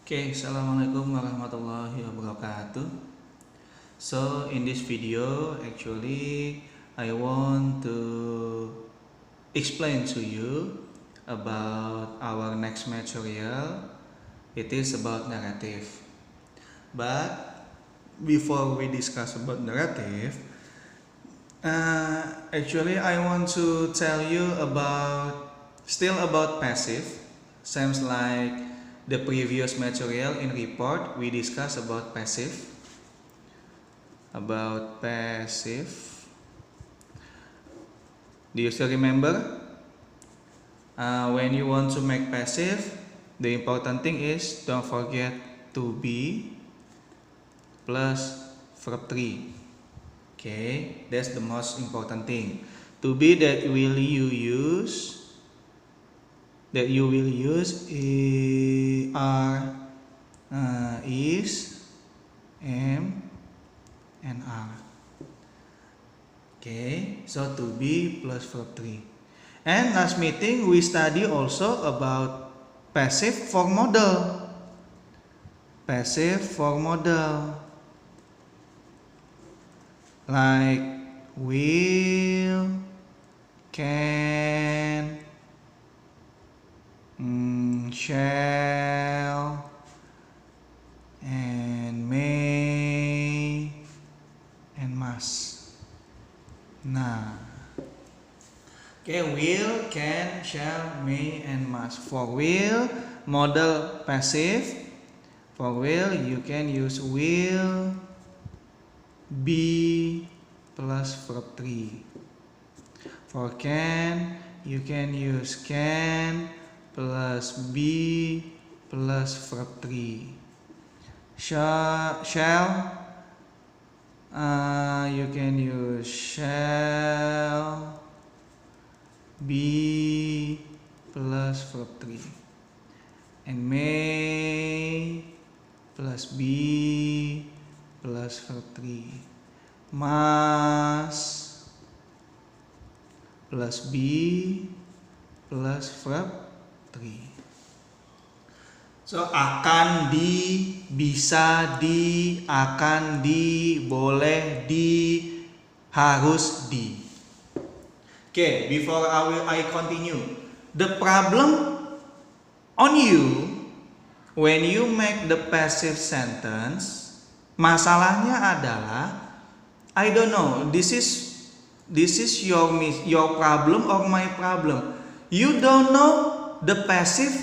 Okay, Assalamualaikum warahmatullahi wabarakatuh. So in this video, actually, I want to explain to you about our next material. It is about narrative. But before we discuss about narrative, actually I want to tell you about passive. Seems like the previous material in report we discussed about passive. Do you still remember? When you want to make passive, the important thing is don't forget to be plus verb 3. Okay, that's the most important thing. To be that you will use are, is, am, and are. Okay, so to be plus verb 3. And last meeting we study also about passive for modal. Like will, can, shall, and may, and must. Nah, okay, will, can, shall, may, and must. For will, modal passive. For will, you can use will be plus verb 3. For can, you can use can plus be plus verb 3. Shall, you can use shall be plus verb 3. And may plus be plus verb 3. Must plus be plus verb 3. So akan di, bisa di, akan di, boleh di, harus di. Okay, before I continue, the problem on you when you make the passive sentence, masalahnya adalah, I don't know, this is your problem or my problem. You don't know the passive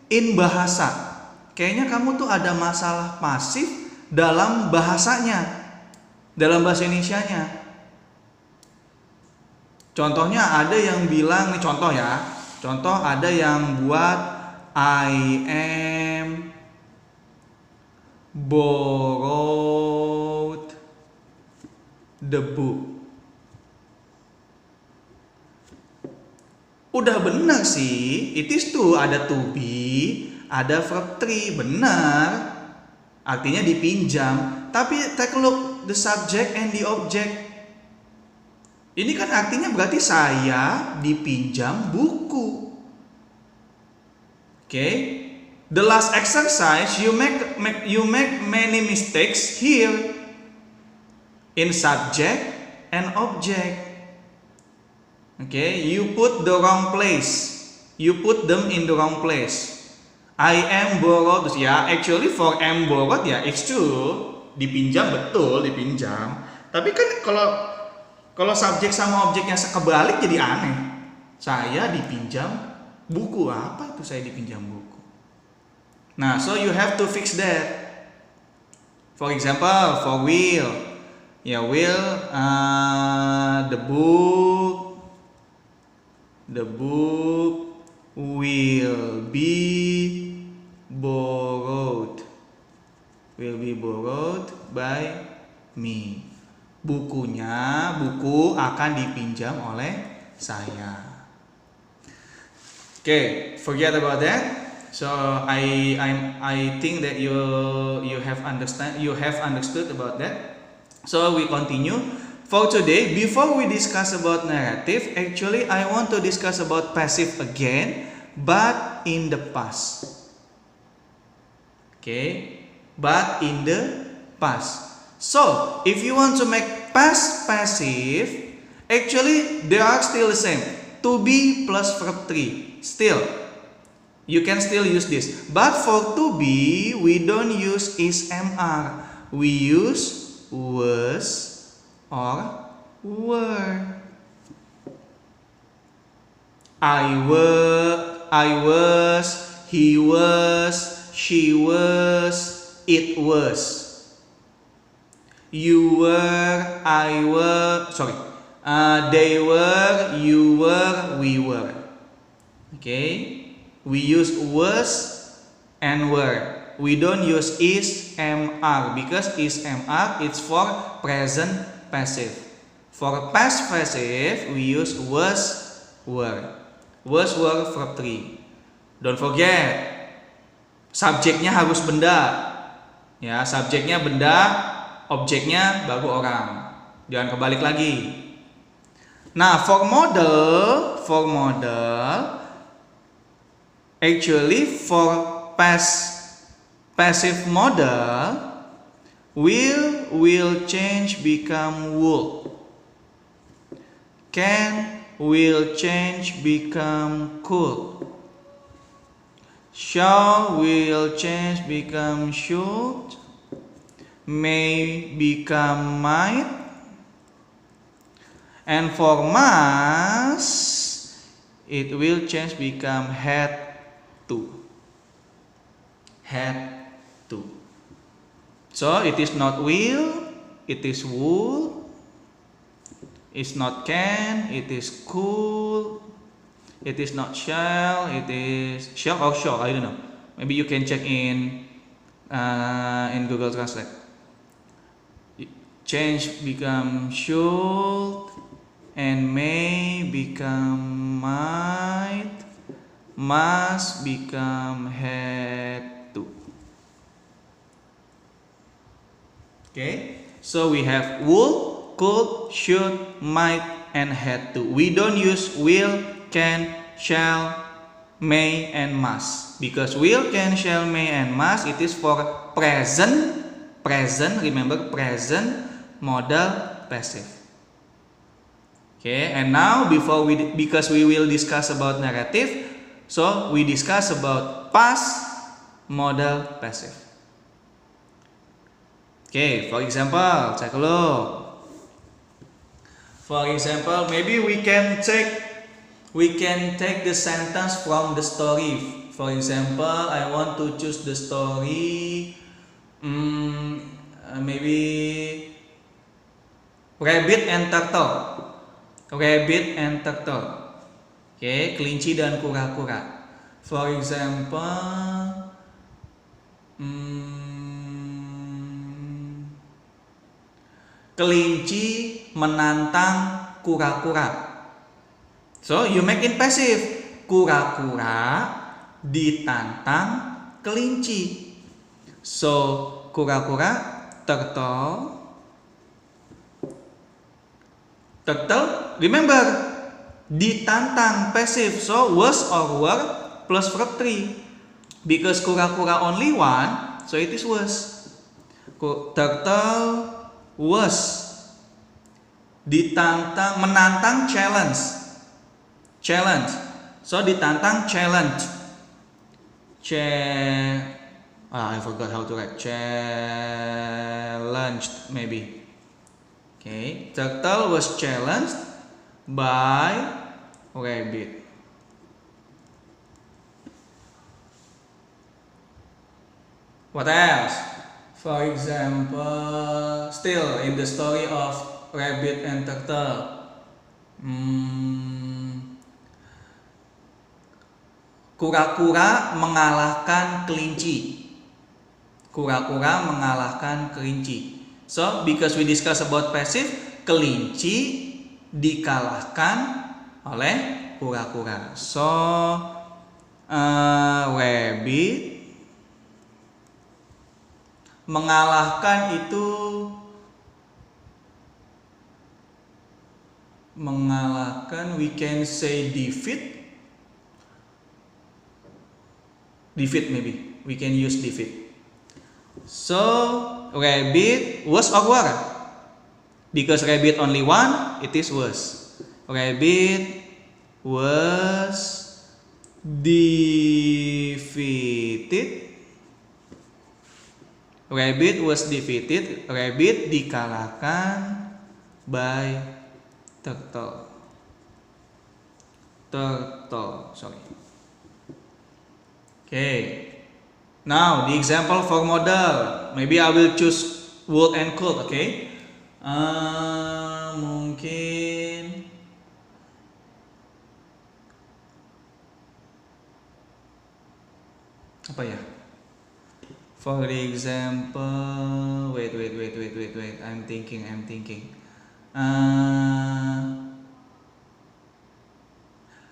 in bahasa. Kayaknya kamu tuh ada masalah pasif dalam bahasanya, dalam bahasa Indonesianya. Contohnya ada yang bilang, nih contoh ya. Contoh ada yang buat I am borrowed the book. Udah benar sih, it is to, ada to be, ada verb 3, benar. Artinya dipinjam. Tapi take a look the subject and the object. Ini kan artinya berarti saya dipinjam buku. Okay? The last exercise you make many mistakes here in subject and object. Okay, you put the wrong place. You put them in the wrong place. I am borrowed, ya. Actually for am borrowed ya, it's true. Dipinjam, betul dipinjam. Tapi kan kalau subjek sama objeknya kebalik jadi aneh. Saya dipinjam buku. Apa itu saya dipinjam buku? Nah, so you have to fix that. For example, for will, ya will, the book will be borrowed. Will be borrowed by me. Buku akan dipinjam oleh saya. Okay, forget about that. So I think that you have understood about that. So we continue. For today, before we discuss about narrative, actually I want to discuss about passive again, but in the past. Okay, but in the past. So if you want to make past passive, actually they are still the same. To be plus verb 3. Still, you can still use this. But for to be, we don't use is mr. We use was or were. I was, he was, she was, it was. You were, I were, they were, you were, we were. Okay, we use was and were. We don't use is mr because is mr it's for present passive. For past passive we use was, were. Was, were, verb 3. Don't forget, subjeknya harus benda. Ya, subjeknya benda, objeknya baru orang. Jangan kebalik lagi. Nah, for model, actually for passive model will change become would. Can will change become could. Shall will change become should. May become might. And for must, it will change become had to. Had to. So it is not will, it is would. It's not can, it is could. It is not shall, it is shall or shall, I don't know. Maybe you can check in Google Translate. Change become should, and may become might, must become had to. Okay, so we have would, could, should, might, and had to. We don't use will, can, shall, may, and must. Because will, can, shall, may, and must, it is for present, remember present modal passive. Okay, and now because we will discuss about narrative, so we discuss about past modal passive. Okay, for example, take a look. For example, maybe we can take the sentence from the story. For example, I want to choose the story, maybe rabbit and turtle. Rabbit and turtle. Okay, kelinci dan kura-kura. For example, kelinci menantang kura-kura. So you make it passive. Kura-kura ditantang kelinci. So kura-kura, turtle, remember ditantang passive. So was or were plus verb 3. Because kura-kura only one, so it is was. Turtle was. Ditantang, menantang challenge. So ditantang challenge. I forgot how to write. Challenged maybe. Okay, turtle was challenged by rabbit. What else? For example, still in the story of rabbit and turtle. Kura-kura mengalahkan kelinci. Kura-kura mengalahkan kelinci. So, because we discuss about passive, kelinci dikalahkan oleh kura-kura. So, rabbit mengalahkan itu, we can say defeat maybe, we can use defeat. So rabbit was or were? Because rabbit only one, it is was. Rabbit was defeated. Rabbit was defeated. Rabbit dikalahkan by turtle. Sorry. Okay. Now the example for modal. Maybe I will choose would and could. Okay. Mungkin apa ya? For example, wait. I'm thinking.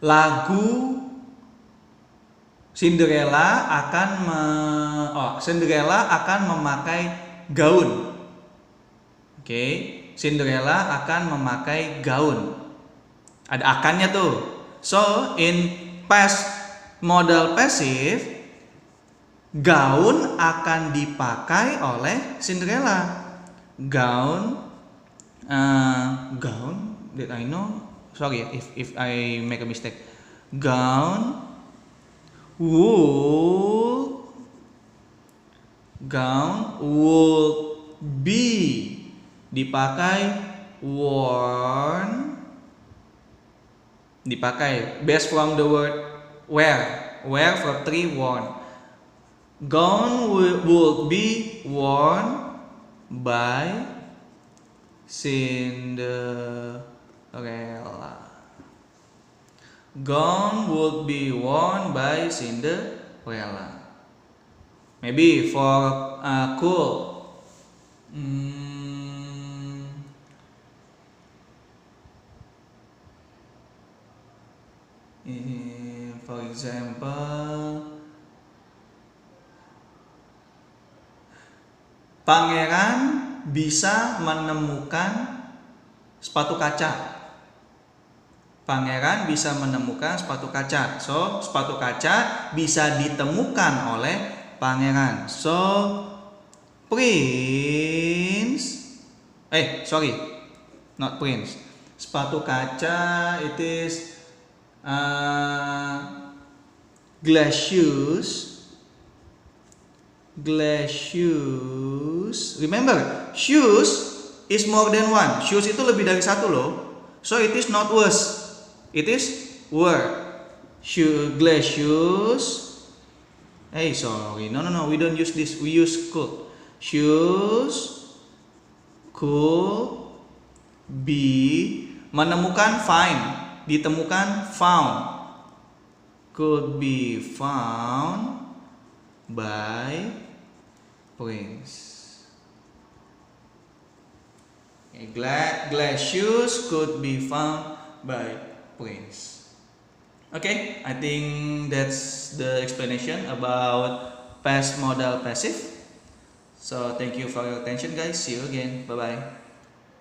Lagu Cinderella akan memakai gaun. Oke, Cinderella akan memakai gaun. Ada akannya tuh. So in past modal passive, gaun akan dipakai oleh Cinderella. Gaun. Did I know? Sorry if I make a mistake. Gown would be worn. Based from the word wear for 3 worn. Gown would be worn by Cinderella. Gown would be worn by Cinderella. Maybe for cool. For example, Pangeran bisa menemukan sepatu kaca. Pangeran bisa menemukan sepatu kaca. So, sepatu kaca bisa ditemukan oleh pangeran. So, not prince. Sepatu kaca it is glass shoes. Remember, shoes is more than one. Shoes itu lebih dari satu loh. So it is not was. It is were. Glass shoes. No. We don't use this. We use could. Shoes could be menemukan find. Ditemukan found. Could be found by prince. Glass shoes could be found by prince. Okay, I think that's the explanation about past modal passive. So thank you for your attention, guys. See you again. Bye bye.